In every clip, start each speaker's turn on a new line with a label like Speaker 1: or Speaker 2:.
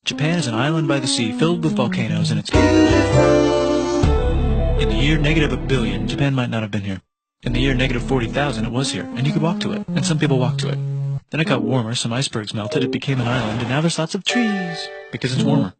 Speaker 1: Japan is an island by the sea filled with volcanoes, and it's beautiful. In the year negative a billion, Japan might not have been here. In the year negative 40,000, it was here, and you could walk to it, and some people walked to it. Then it got warmer, some icebergs melted, it became an island, and now there's lots of trees, because it's warmer.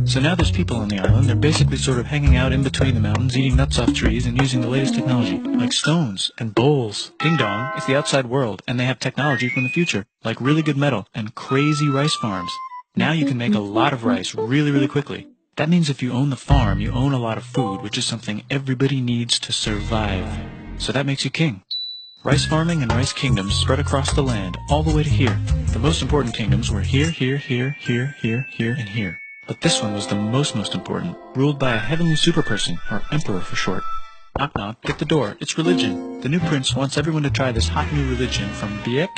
Speaker 1: So now there's people on the island. They're basically sort of hanging out in between the mountains, eating nuts off trees, and using the latest technology, like stones and bowls. Ding dong, it's the outside world, and they have technology from the future, like really good metal and crazy rice farms. Now you can make a lot of rice really, really quickly. That means if you own the farm, you own a lot of food, which is something everybody needs to survive. So that makes you king. Rice farming and rice kingdoms spread across the land, all the way to here. The most important kingdoms were here, here, here, here, here, here, and here. But this one was the most important, ruled by a heavenly superperson, or emperor for short. Knock knock, get the door, it's religion. The new prince wants everyone to try this hot new religion from Biek.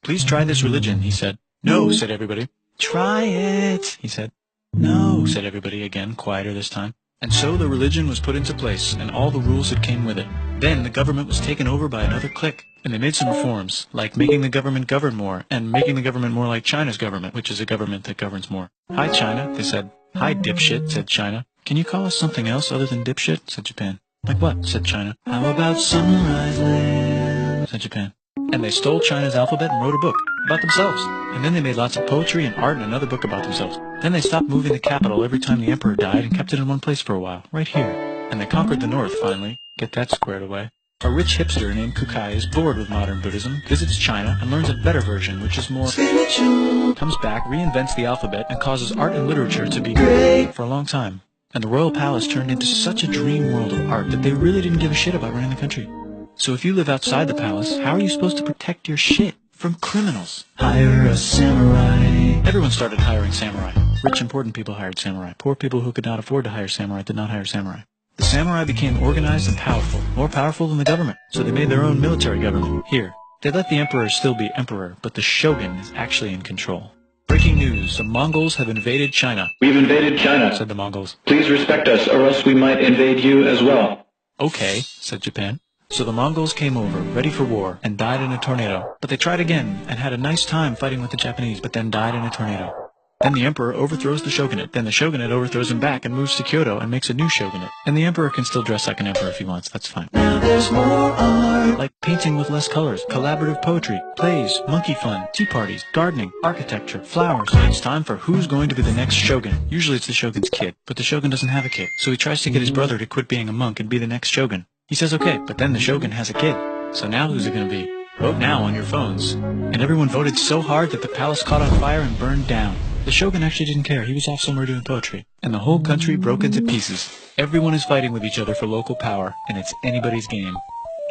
Speaker 1: Please try this religion, he said. No, said everybody. Try it, he said. No, said everybody again, quieter this time. And so the religion was put into place, and all the rules that came with it. Then the government was taken over by another clique, and they made some reforms, like making the government govern more, and making the government more like China's government, which is a government that governs more. Hi, China, they said. Hi, dipshit, said China. Can you call us something else other than dipshit, said Japan. Like what, said China. How about Sunrise Land, said Japan. And they stole China's alphabet and wrote a book about themselves. And then they made lots of poetry and art and another book about themselves. Then they stopped moving the capital every time the emperor died and kept it in one place for a while, right here. And they conquered the north, finally. Get that squared away. A rich hipster named Kukai is bored with modern Buddhism, visits China, and learns a better version, which is more spiritual. Comes back, reinvents the alphabet, and causes art and literature to be great for a long time. And the royal palace turned into such a dream world of art that they really didn't give a shit about running the country. So if you live outside the palace, how are you supposed to protect your shit from criminals? Hire a samurai. Everyone started hiring samurai. Rich, important people hired samurai. Poor people who could not afford to hire samurai did not hire samurai. The samurai became organized and powerful, more powerful than the government, so they made their own military government. Here, they let the emperor still be emperor, but the shogun is actually in control. Breaking news, the Mongols have invaded China.
Speaker 2: We've invaded China,
Speaker 1: said the Mongols.
Speaker 2: Please respect us, or else we might invade you as well.
Speaker 1: Okay, said Japan. So the Mongols came over, ready for war, and died in a tornado. But they tried again, and had a nice time fighting with the Japanese, but then died in a tornado. Then the emperor overthrows the shogunate. Then the shogunate overthrows him back and moves to Kyoto and makes a new shogunate. And the emperor can still dress like an emperor if he wants, that's fine. Now there's more art. Like painting with less colors, collaborative poetry, plays, monkey fun, tea parties, gardening, architecture, flowers. It's time for who's going to be the next shogun. Usually it's the shogun's kid, but the shogun doesn't have a kid. So he tries to get his brother to quit being a monk and be the next shogun. He says okay, but then the shogun has a kid. So now who's it going to be? Vote now on your phones. And everyone voted so hard that the palace caught on fire and burned down. The shogun actually didn't care. He was off somewhere doing poetry. And the whole country broke into pieces. Everyone is fighting with each other for local power, and it's anybody's game.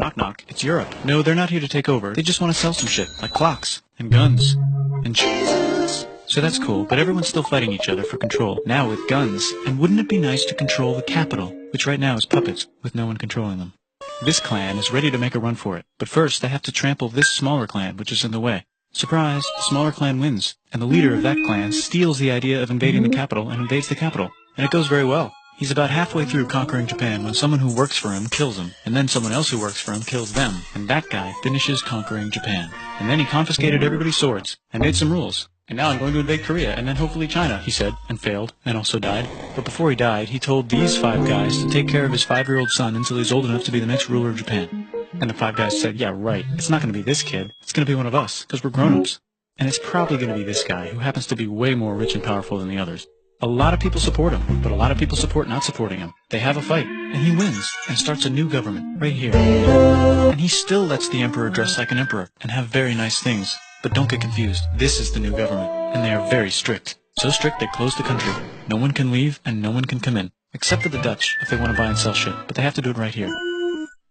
Speaker 1: Knock knock, it's Europe. No, they're not here to take over. They just want to sell some shit, like clocks, and guns, and Jesus. So that's cool, but everyone's still fighting each other for control, now with guns. And wouldn't it be nice to control the capital, which right now is puppets, with no one controlling them? This clan is ready to make a run for it, but first they have to trample this smaller clan, which is in the way. Surprise, the smaller clan wins, and the leader of that clan steals the idea of invading the capital and invades the capital. And it goes very well. He's about halfway through conquering Japan when someone who works for him kills him, and then someone else who works for him kills them, and that guy finishes conquering Japan. And then he confiscated everybody's swords, and made some rules. And now I'm going to invade Korea, and then hopefully China, he said, and failed, and also died. But before he died, he told these 5 guys to take care of his 5-year-old son until he's old enough to be the next ruler of Japan. And the 5 guys said, yeah, right, it's not going to be this kid, it's going to be one of us, because we're grown-ups. And it's probably going to be this guy, who happens to be way more rich and powerful than the others. A lot of people support him, but a lot of people support not supporting him. They have a fight, and he wins, and starts a new government, right here. And he still lets the emperor dress like an emperor, and have very nice things. But don't get confused, this is the new government, and they are very strict. So strict they close the country. No one can leave, and no one can come in. Except for the Dutch, if they want to buy and sell shit, but they have to do it right here.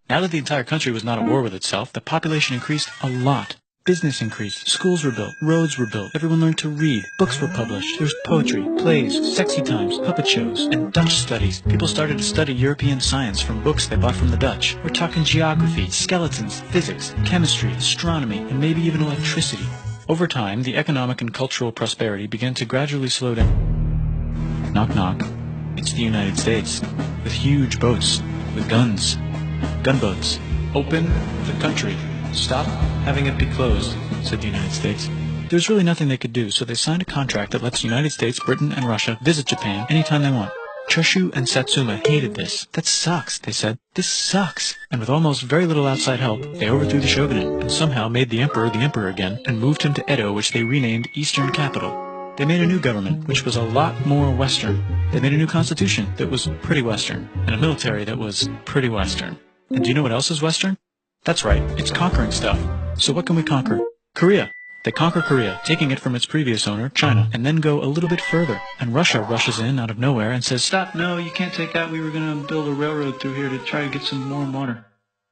Speaker 1: Now that the entire country was not at war with itself, the population increased a lot. Business increased, schools were built, roads were built, everyone learned to read, books were published, there was poetry, plays, sexy times, puppet shows, and Dutch studies. People started to study European science from books they bought from the Dutch. We're talking geography, skeletons, physics, chemistry, astronomy, and maybe even electricity. Over time, the economic and cultural prosperity began to gradually slow down. Knock knock. It's the United States, with huge boats, with guns. Gunboats. Open the country. Stop having it be closed, said the United States. there's really nothing they could do, so they signed a contract that lets the United States, Britain, and Russia visit Japan anytime they want. Choshu and Satsuma hated this. That sucks, they said. This sucks. And with almost very little outside help, they overthrew the shogunate and somehow made the emperor again and moved him to Edo, which they renamed Eastern Capital. They made a new government, which was a lot more Western. They made a new constitution that was pretty Western, and a military that was pretty Western. And do you know what else is Western? That's right, it's conquering stuff. So what can we conquer? Korea. They conquer Korea, taking it from its previous owner, China, and then go a little bit further. And Russia rushes in out of nowhere and says, "Stop, no, you can't take that. We were going to build a railroad through here to try to get some warm water."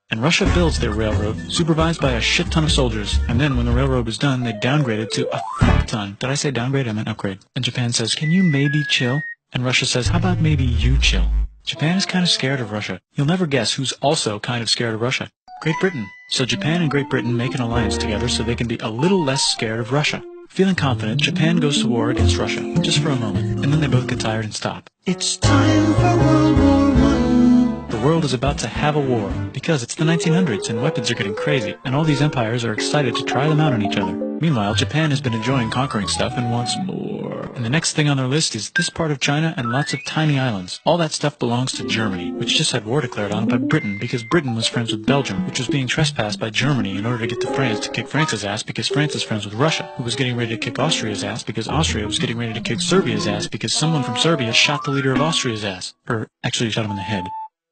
Speaker 1: And Russia builds their railroad, supervised by a shit ton of soldiers. And then when the railroad was done, they downgraded to a fuck ton. Did I say downgrade? I meant upgrade. And Japan says, "Can you maybe chill?" And Russia says, "How about maybe you chill?" Japan is kind of scared of Russia. You'll never guess who's also kind of scared of Russia. Great Britain. So Japan and Great Britain make an alliance together so they can be a little less scared of Russia. Feeling confident, Japan goes to war against Russia, just for a moment, and then they both get tired and stop. It's time for World War I. The world is about to have a war, because it's the 1900s and weapons are getting crazy, and all these empires are excited to try them out on each other. Meanwhile, Japan has been enjoying conquering stuff and wants more. And the next thing on their list is this part of China and lots of tiny islands. All that stuff belongs to Germany, which just had war declared on it by Britain because Britain was friends with Belgium, which was being trespassed by Germany in order to get to France to kick France's ass because France is friends with Russia, who was getting ready to kick Austria's ass because Austria was getting ready to kick Serbia's ass because someone from Serbia shot the leader of Austria's ass. Or actually shot him in the head.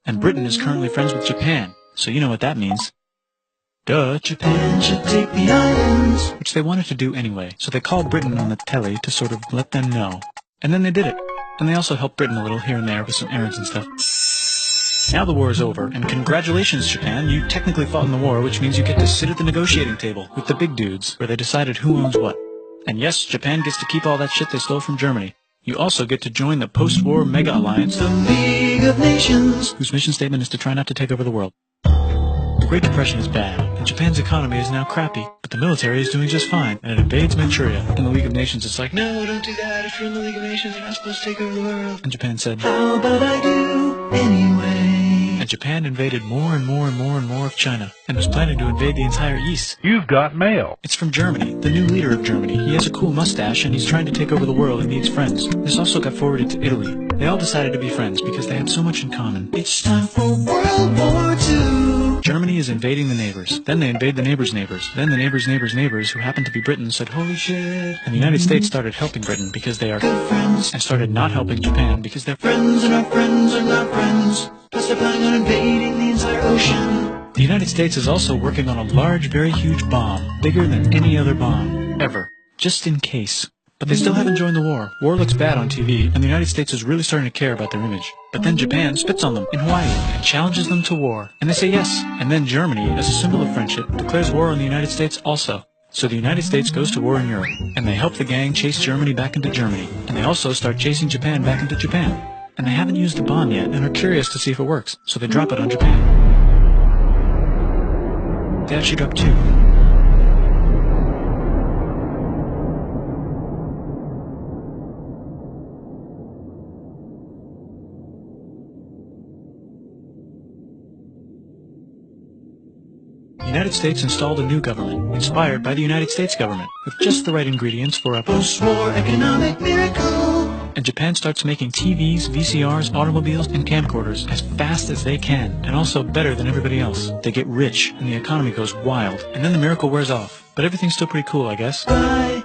Speaker 1: And Britain is currently friends with Japan, so you know what that means. Duh, Japan should take the islands. Which they wanted to do anyway, so they called Britain on the telly to sort of let them know. And then they did it. And they also helped Britain a little here and there with some errands and stuff. Now the war is over, and congratulations, Japan, you technically fought in the war, which means you get to sit at the negotiating table with the big dudes, where they decided who owns what. And yes, Japan gets to keep all that shit they stole from Germany. You also get to join the post-war mega alliance, the League of Nations, whose mission statement is to try not to take over the world. The Great Depression is bad, and Japan's economy is now crappy, but the military is doing just fine, and it invades Manchuria. And the League of Nations is like, "No, don't do that. If you're in the League of Nations, you're not supposed to take over the world." And Japan said, "How about I do anyway?" And Japan invaded more and more and more and more of China, and was planning to invade the entire East.
Speaker 3: You've got mail.
Speaker 1: It's from Germany, the new leader of Germany. He has a cool mustache, and he's trying to take over the world and needs friends. This also got forwarded to Italy. They all decided to be friends because they had so much in common. It's time for World War II. Germany is invading the neighbors. Then they invade the neighbors' neighbors. Then the neighbors' neighbors' neighbors, who happened to be Britain, said, "Holy shit." And the United States started helping Britain because they are good friends, and started not helping Japan because they're friends and our friends are not friends. Plus they're planning on invading the entire ocean. The United States is also working on a large, very huge bomb, bigger than any other bomb, ever, just in case. But they still haven't joined the war. War looks bad on TV, and the United States is really starting to care about their image. But then Japan spits on them in Hawaii and challenges them to war. And they say yes. And then Germany, as a symbol of friendship, declares war on the United States also. So the United States goes to war in Europe, and they help the gang chase Germany back into Germany. And they also start chasing Japan back into Japan. And they haven't used the bomb yet, and are curious to see if it works. So they drop it on Japan. They actually drop two. The United States installed a new government, inspired by the United States government, with just the right ingredients for a post-war economic miracle. And Japan starts making TVs, VCRs, automobiles, and camcorders as fast as they can, and also better than everybody else. They get rich, and the economy goes wild, and then the miracle wears off. But everything's still pretty cool, I guess. Bye.